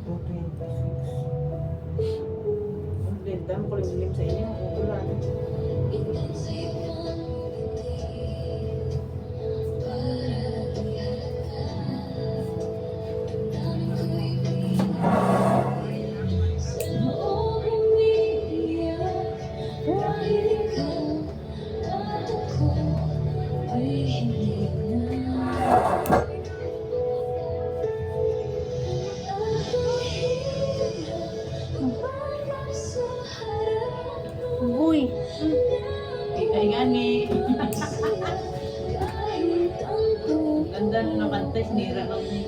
226. Ang ganda, makulimlim sa inyo. Ulan. Uy. Ay nga ni. Ganda na nakanta, sinira lang ni.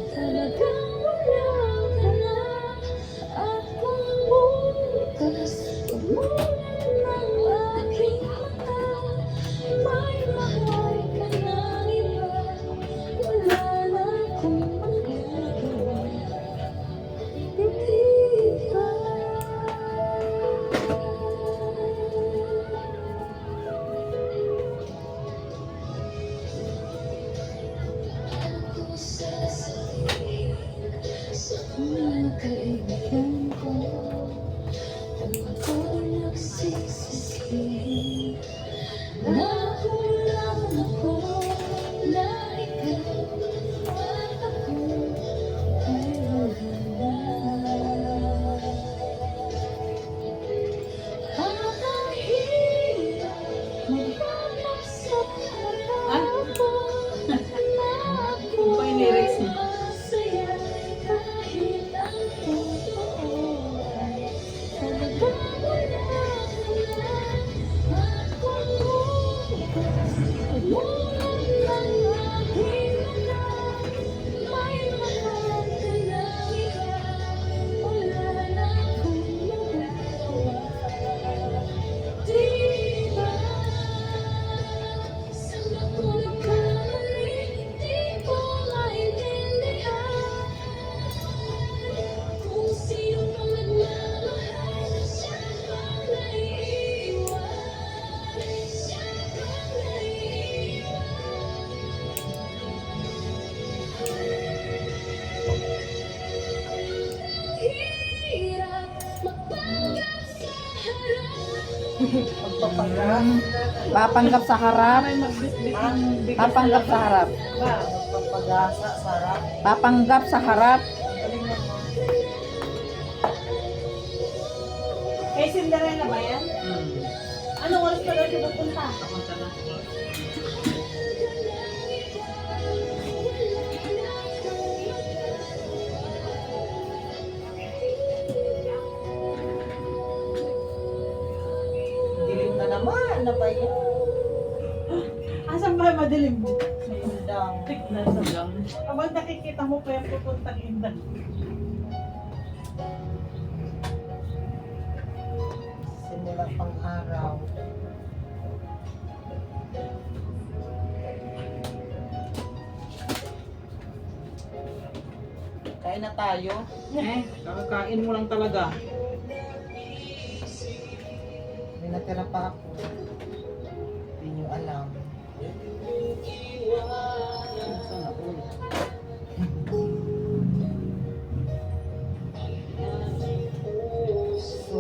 Kaibigan ko, ako nagsisisi. Nakulang ako na ikaw at ako ay wala na. Kahit maghanap sa harap ko na ako Pa yung lyrics niya. masaya. Kahit ang totoo ay talagang wala ka na. Ako umulan ng aking mata. May mahal ka ng iba. Wala na akong magagawa. Di ba? Saan ako nagkamali? Di ko maintindihan. Kung sino mang nagmamahal, siya pang naiiwan. Siya pang naiiwan. Hirap magpanggap sa harap. Papanggap sa harap. Papanggap sa harap. Magpapagasa, sarap. Papanggap sa harap. Galing naman. Kay Cinderella ba yan? Anong oras pa daw siya pupunta? Papunta na. Dilim na naman. Ano ba yan? Asan ba madilim? Indang. Nasa lang. Kapag nakikita mo pa yung pupuntang indang. Simula pang araw. Kain na tayo. Kakakain mo lang talaga. May natira pa ako. Hindi nyo alam. Saan na ulit? Puso.